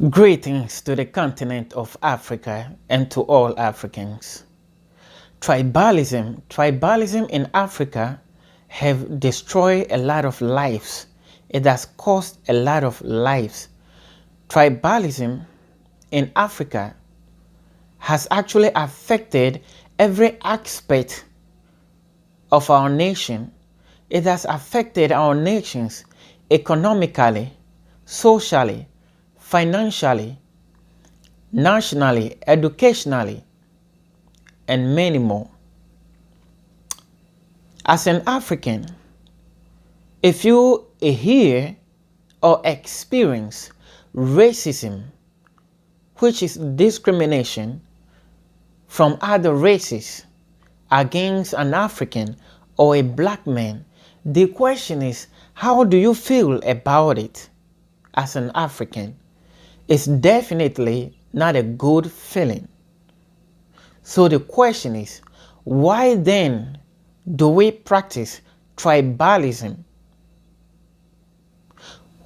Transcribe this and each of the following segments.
Greetings to the continent of Africa and to all Africans. Tribalism in Africa have destroyed a lot of lives. It has cost a lot of lives. Tribalism in Africa has actually affected every aspect of our nation. It has affected our nations economically, socially, financially, nationally, educationally, and many more. As an African, if you hear or experience racism, which is discrimination from other races against an African or a black man, the question is, how do you feel about it as an African? It's definitely not a good feeling. So the question is, why then do we practice tribalism,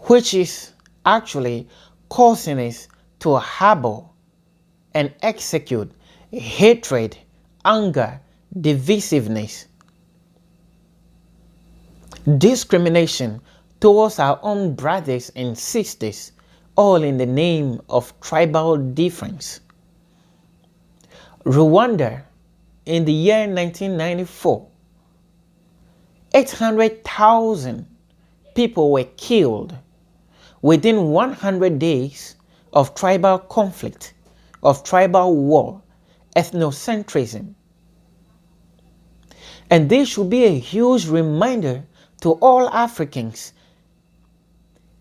which is actually causing us to harbor and execute hatred, anger, divisiveness, discrimination towards our own brothers and sisters, all in the name of tribal difference? Rwanda, in the year 1994, 800,000 people were killed within 100 days of tribal conflict, of tribal war, ethnocentrism. And this should be a huge reminder to all Africans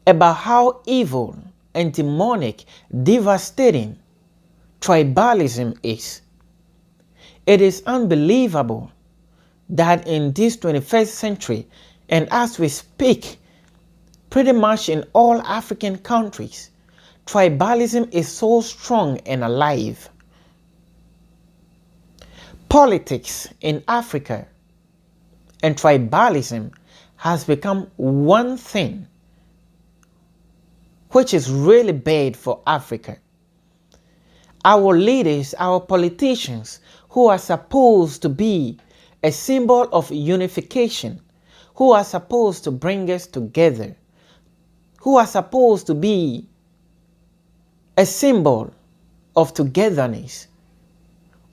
about how evil and demonic, devastating tribalism is. It is unbelievable that in this 21st century, and as we speak, pretty much in all African countries, tribalism is so strong and alive. Politics in Africa and tribalism has become one thing, which is really bad for Africa. Our leaders, our politicians, who are supposed to be a symbol of unification, who are supposed to bring us together, who are supposed to be a symbol of togetherness,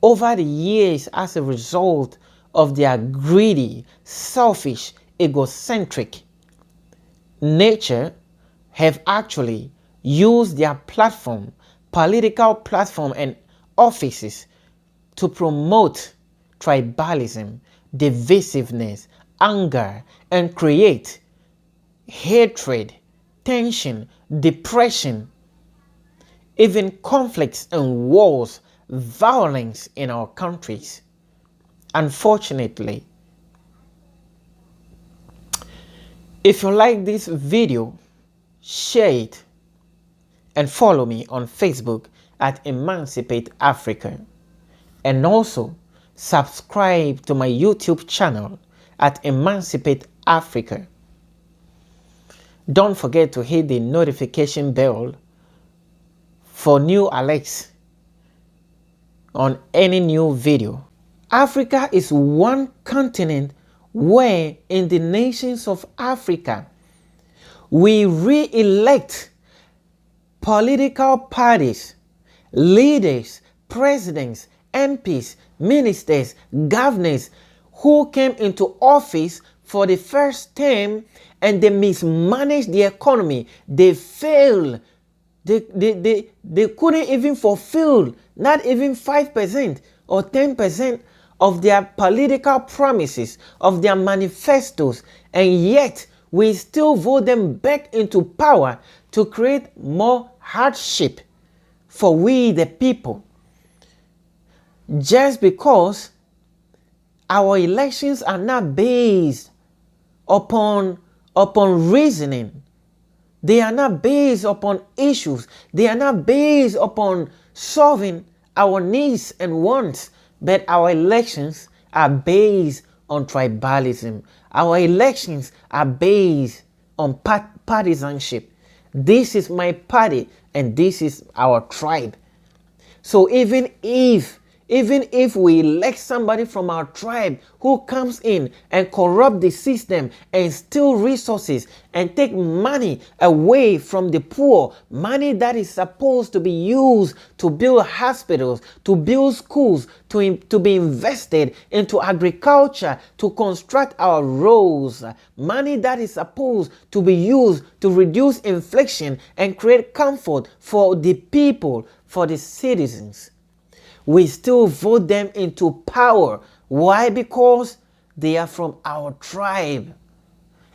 over the years, as a result of their greedy, selfish, egocentric nature, have actually used their platform, political platform and offices to promote tribalism, divisiveness, anger, and create hatred, tension, depression, even conflicts and wars, violence in our countries. Unfortunately, if you like this video, share it and follow me on Facebook at Emancipate Africa. And also subscribe to my YouTube channel at Emancipate Africa. Don't forget to hit the notification bell for new alerts on any new video. Africa is one continent where in the nations of Africa we re-elect political parties, leaders, presidents, MPs, ministers, governors who came into office for the first term and they mismanaged the economy. They failed. They couldn't even fulfill not even 5% or 10% of their political promises, of their manifestos, and yet we still vote them back into power to create more hardship for we the people. Just because our elections are not based upon reasoning, they are not based upon issues, they are not based upon solving our needs and wants, but our elections are based on tribalism. Our elections are based on partisanship. This is my party and this is our tribe. So even if we elect somebody from our tribe who comes in and corrupt the system and steal resources and take money away from the poor, money that is supposed to be used to build hospitals, to build schools, to be invested into agriculture, to construct our roads, money that is supposed to be used to reduce inflation and create comfort for the people, for the citizens, we still vote them into power. Why? Because they are from our tribe.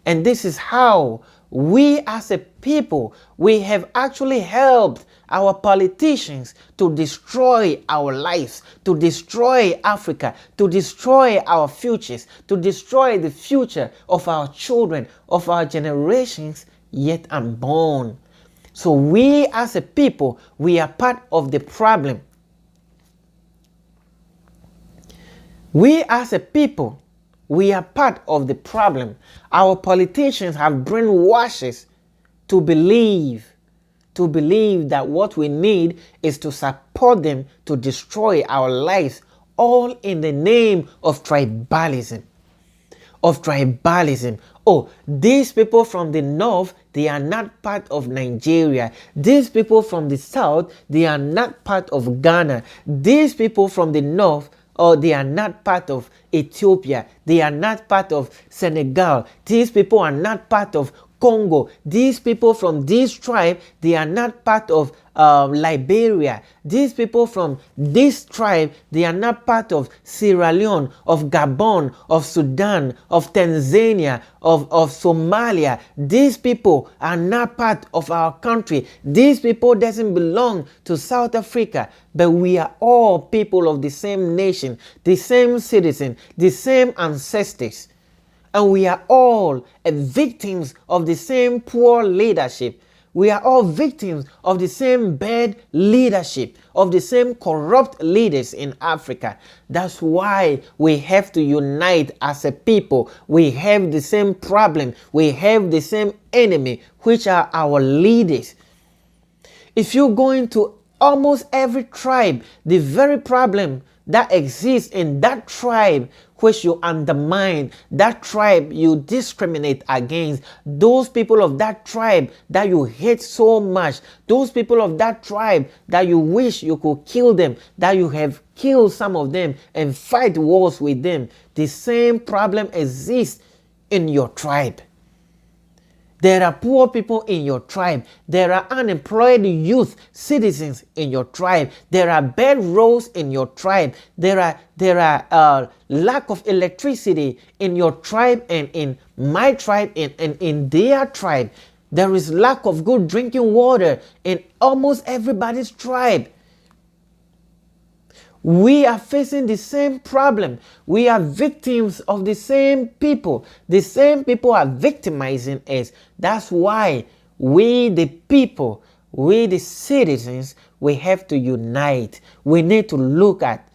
And this is how we as a people, we have actually helped our politicians to destroy our lives, to destroy Africa, to destroy our futures, to destroy the future of our children, of our generations yet unborn. So we as a people, we are part of the problem. We as a people, we are part of the problem. Our politicians have brainwashed us to believe that what we need is to support them to destroy our lives, all in the name of tribalism. Oh, these people from the north, they are not part of Nigeria. These people from the south, they are not part of Ghana. These people from the north, they are not part of Ethiopia. They are not part of Senegal. These people are not part of Congo. These people from this tribe, they are not part of Liberia. These people from this tribe, they are not part of Sierra Leone, of Gabon, of Sudan, of Tanzania, of Somalia. These people are not part of our country. These people doesn't belong to South Africa, but we are all people of the same nation, the same citizen, the same ancestors. And we are all victims of the same poor leadership. We are all victims of the same bad leadership, of the same corrupt leaders in Africa. That's why we have to unite as a people. We have the same problem. We have the same enemy, which are our leaders. If you go into almost every tribe, the very problem that exists in that tribe, which you undermine, that tribe you discriminate against, those people of that tribe that you hate so much, those people of that tribe that you wish you could kill them, that you have killed some of them and fight wars with them, the same problem exists in your tribe. There are poor people in your tribe. There are unemployed youth citizens in your tribe. There are bad roads in your tribe. There are lack of electricity in your tribe and in my tribe and in their tribe. There is lack of good drinking water in almost everybody's tribe. We are facing the same problem. We are victims of the same people. The same people are victimizing us. That's why we, the people, we, the citizens, we have to unite. We need to look at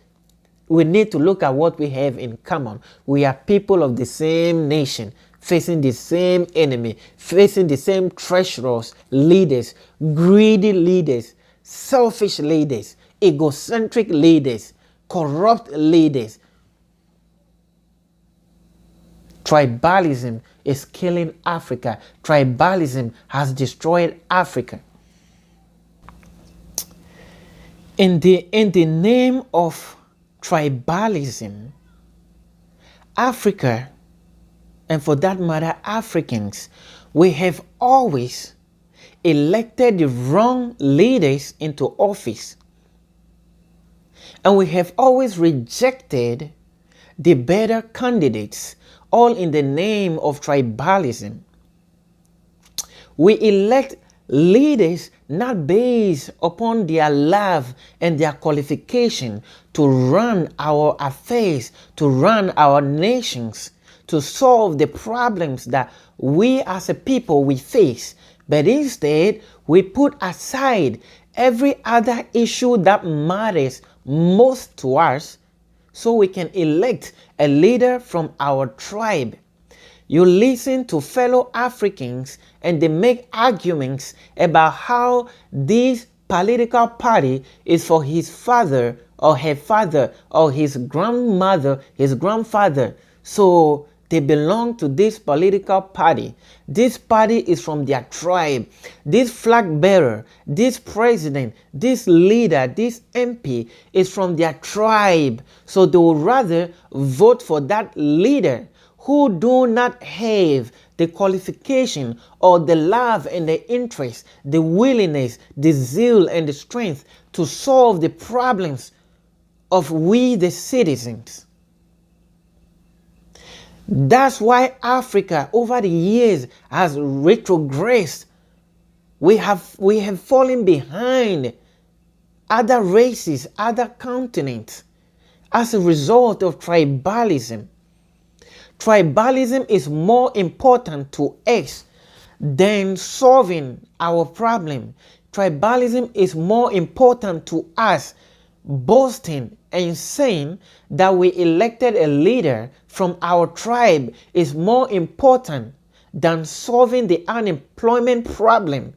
what we have in common. We are people of the same nation, facing the same enemy, facing the same treacherous leaders, greedy leaders, selfish leaders, egocentric leaders, corrupt leaders. Tribalism is killing Africa. Tribalism has destroyed Africa. In the name of tribalism, Africa, and for that matter Africans, we have always elected the wrong leaders into office. And we have always rejected the better candidates, all in the name of tribalism. We elect leaders not based upon their love and their qualification to run our affairs, to run our nations, to solve the problems that we as a people we face. But instead, we put aside every other issue that matters most to us so we can elect a leader from our tribe. You listen to fellow Africans and they make arguments about how this political party is for his father or her father or his grandmother, his grandfather. So they belong to this political party. This party is from their tribe. This flag bearer, this president, this leader, this MP is from their tribe. So they would rather vote for that leader who do not have the qualification or the love and the interest, the willingness, the zeal and the strength to solve the problems of we the citizens. That's why Africa over the years has retrogressed. We have fallen behind other races, other continents as a result of tribalism. Tribalism is more important to us than solving our problem. Tribalism is more important to us boasting and saying that we elected a leader from our tribe is more important than solving the unemployment problem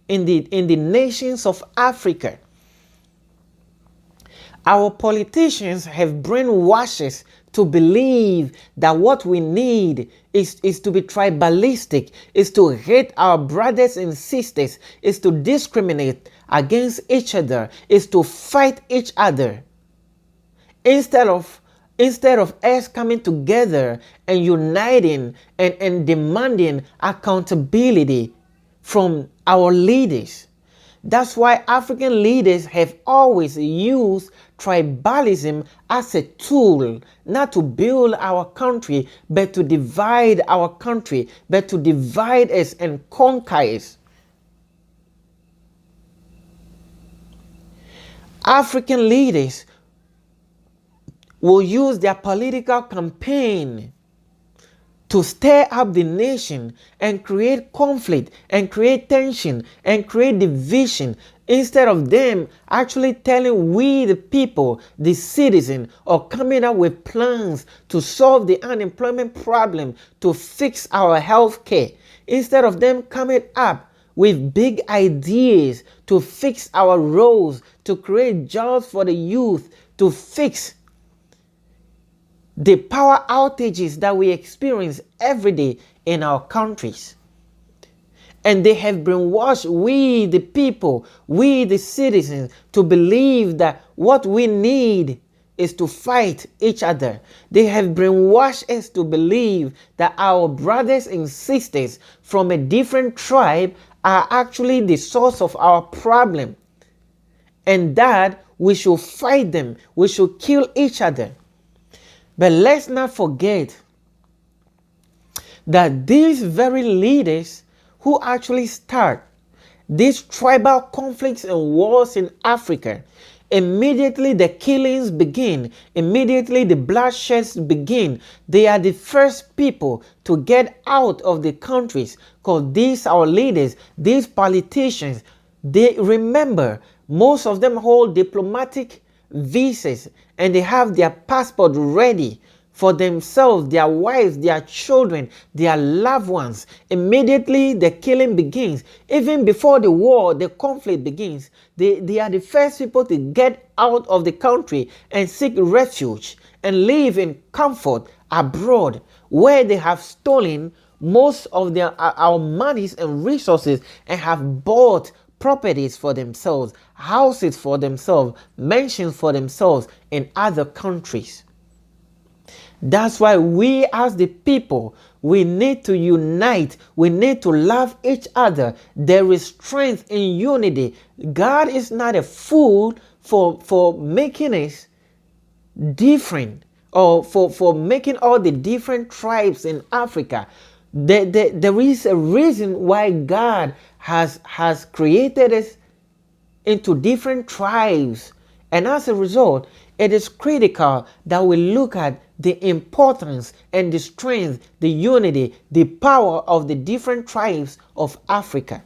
in the nations of Africa. Our politicians have brainwashed to believe that what we need is to be tribalistic, is to hate our brothers and sisters, is to discriminate against each other, is to fight each other. Instead of us coming together and uniting and demanding accountability from our leaders. That's why African leaders have always used tribalism as a tool, not to build our country, but to divide our country, but to divide us and conquer us. African leaders will use their political campaign to stir up the nation and create conflict and create tension and create division, instead of them actually telling we the people, the citizen, or coming up with plans to solve the unemployment problem, to fix our health care. Instead of them coming up with big ideas to fix our roads, to create jobs for the youth, to fix the power outages that we experience every day in our countries. And they have brainwashed we the people, we the citizens, to believe that what we need is to fight each other. They have brainwashed us to believe that our brothers and sisters from a different tribe are actually the source of our problem, and that we should fight them, we should kill each other. But let's not forget that these very leaders who actually start these tribal conflicts and wars in Africa, immediately the killings begin, immediately the bloodsheds begin, they are the first people to get out of the countries, because these our leaders, these politicians, they remember most of them hold diplomatic visas and they have their passport ready for themselves, their wives, their children, their loved ones. Immediately the killing begins. Even before the war, the conflict begins. They are the first people to get out of the country and seek refuge and live in comfort abroad, where they have stolen most of our monies and resources and have bought properties for themselves, houses for themselves, mansions for themselves in other countries. That's why we as the people, we need to unite. We need to love each other. There is strength in unity. God is not a fool for making us different, or for making all the different tribes in Africa. There is a reason why God has created us into different tribes, and as a result, it is critical that we look at the importance and the strength, the unity, the power of the different tribes of Africa.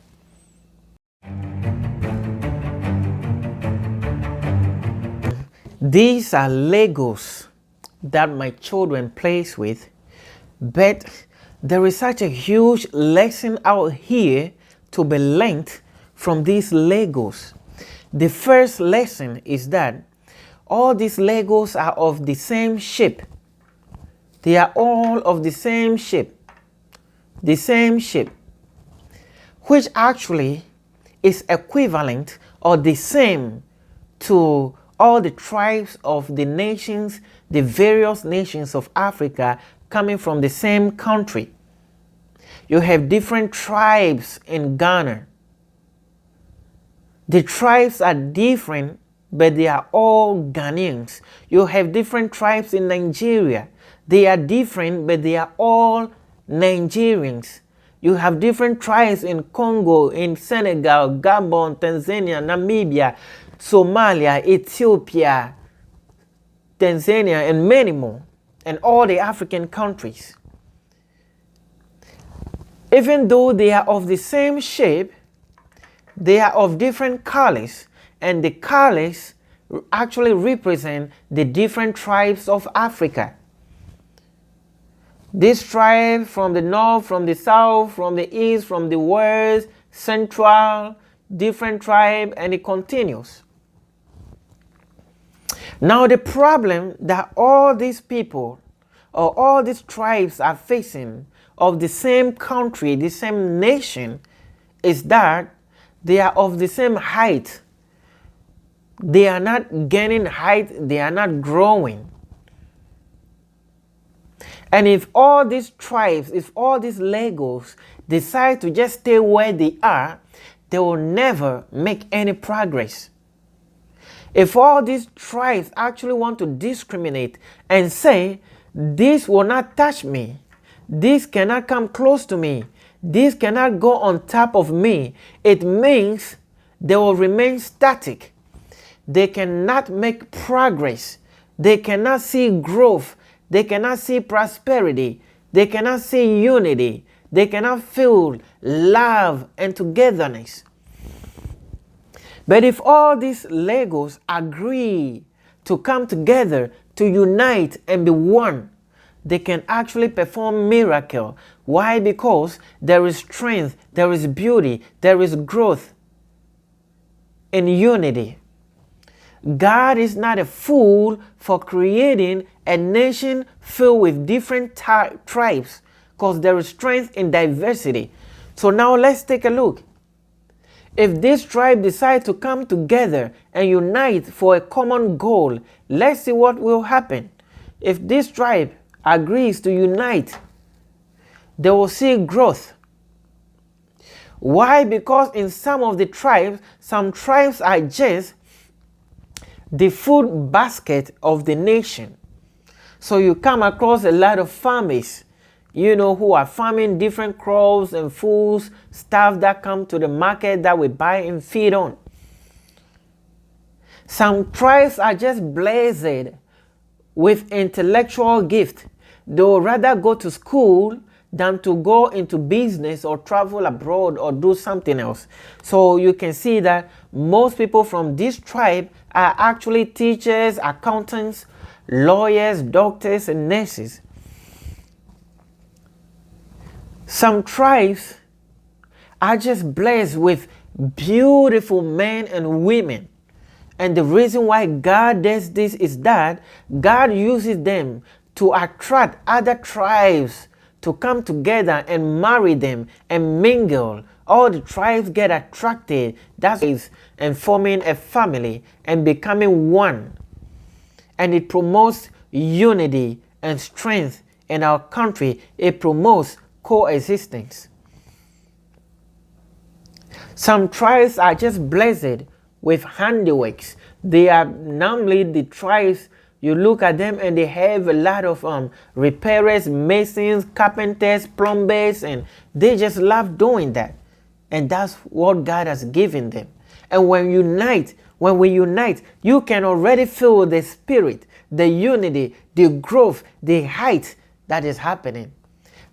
These are Legos that my children plays with, but There is such a huge lesson out here to be learned from these Legos. The first lesson is that all these Legos are of the same shape. They are all of the same shape. The same shape. Which actually is equivalent or the same to all the tribes of the nations, the various nations of Africa coming from the same country. You have different tribes in Ghana. The tribes are different, but they are all Ghanaians. You have different tribes in Nigeria. They are different, but they are all Nigerians. You have different tribes in Congo, in Senegal, Gabon, Tanzania, Namibia, Somalia, Ethiopia, Tanzania, and many more, and all the African countries. Even though they are of the same shape, they are of different colors, and the colors actually represent the different tribes of Africa. This tribe from the north, from the south, from the east, from the west, central, different tribe, and it continues. Now the problem that all these people or all these tribes are facing of the same country, the same nation, is that they are of the same height. They are not gaining height, they are not growing. And if all these tribes, if all these Legos decide to just stay where they are, they will never make any progress. If all these tribes actually want to discriminate and say, this will not touch me, this cannot come close to me, this cannot go on top of me, it means they will remain static. They cannot make progress. They cannot see growth. They cannot see prosperity. They cannot see unity. They cannot feel love and togetherness. But if all these Legos agree to come together, to unite and be one, they can actually perform miracle. Why? Because there is strength, there is beauty, there is growth in unity. God is not a fool for creating a nation filled with different tribes, because there is strength in diversity. So now let's take a look. If this tribe decides to come together and unite for a common goal, let's see what will happen. If this tribe agrees to unite, they will see growth. Why? Because in some of the tribes, some tribes are just the food basket of the nation. So you come across a lot of farmers, who are farming different crops and foods, stuff that come to the market that we buy and feed on. Some tribes are just blessed with intellectual gift. They will rather go to school than to go into business or travel abroad or do something else. So you can see that most people from this tribe are actually teachers, accountants, lawyers, doctors, and nurses. Some tribes are just blessed with beautiful men and women. And the reason why God does this is that God uses them to attract other tribes to come together and marry them and mingle. All the tribes get attracted, and forming a family and becoming one. And it promotes unity and strength in our country. It promotes coexistence. Some tribes are just blessed with handiworks. They are normally the tribes, you look at them and they have a lot of repairers, masons, carpenters, plumbers, and they just love doing that. And that's what God has given them. And when we unite, you can already feel the spirit, the unity, the growth, the height that is happening.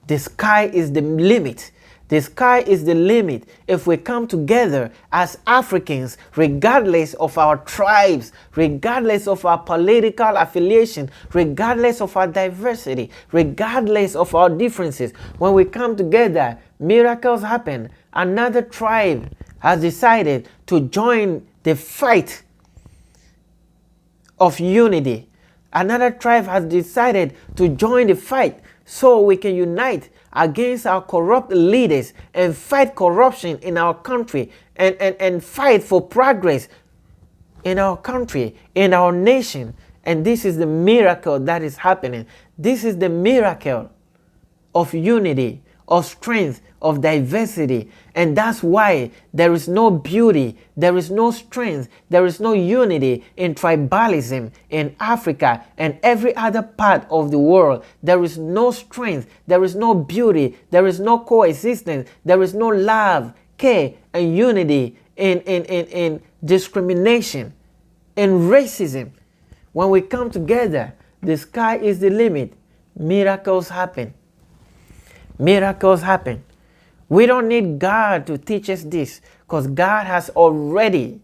The sky is the limit. The sky is the limit if we come together as Africans, regardless of our tribes, regardless of our political affiliation, regardless of our diversity, regardless of our differences. When we come together, miracles happen. Another tribe has decided to join the fight of unity. Another tribe has decided to join the fight so we can unite against our corrupt leaders and fight corruption in our country and fight for progress in our country, in our nation. And this is the miracle that is happening. This is the miracle of unity, of strength, of diversity. And that's why there is no beauty, there is no strength, there is no unity in tribalism in Africa and every other part of the world. There is no strength, there is no beauty, there is no coexistence, there is no love, care, and unity in discrimination, in racism. When we come together, the sky is the limit. Miracles happen. Miracles happen. We don't need God to teach us this, because God has already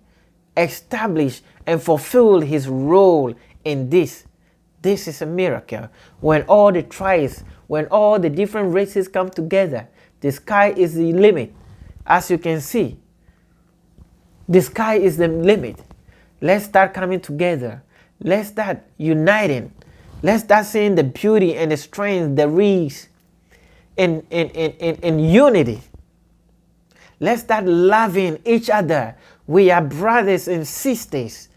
established and fulfilled his role in this. This is a miracle. When all the tribes, when all the different races come together, the sky is the limit. As you can see, the sky is the limit. Let's start coming together. Let's start uniting. Let's start seeing the beauty and the strength there is in unity. Let's start loving each other. We are brothers and sisters.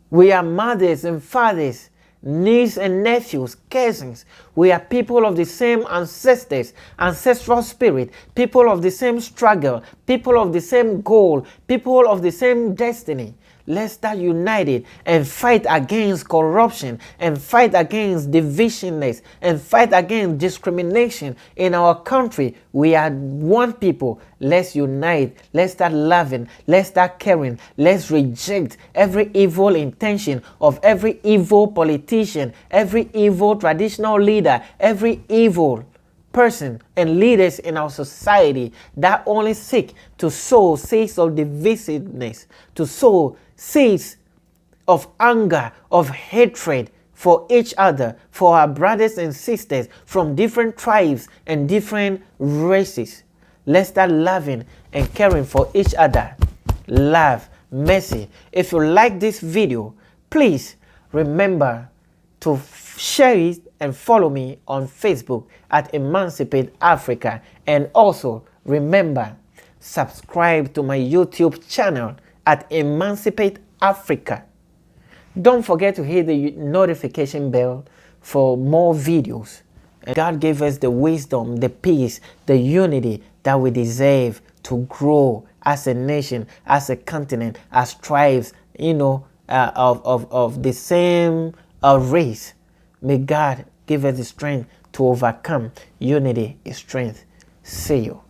We are mothers and fathers, nieces and nephews, cousins. We are people of the same ancestors, ancestral spirit, people of the same struggle, people of the same goal, people of the same destiny. Let's start united and fight against corruption and fight against divisionness and fight against discrimination in our country. We are one people. Let's unite. Let's start loving. Let's start caring. Let's reject every evil intention of every evil politician, every evil traditional leader, every evil person and leaders in our society that only seek to sow seeds of divisiveness, to sow seeds of anger, of hatred for each other, for our brothers and sisters from different tribes and different races. Let's start loving and caring for each other. Love, mercy. If you like this video, please remember to share it and follow me on Facebook at Emancipate Africa. And also remember, subscribe to my YouTube channel at Emancipate Africa. Don't forget to hit the notification bell for more videos. And God gave us the wisdom, the peace, the unity that we deserve to grow as a nation, as a continent, as tribes, of the same race. May God give us the strength to overcome. Unity is strength. See you.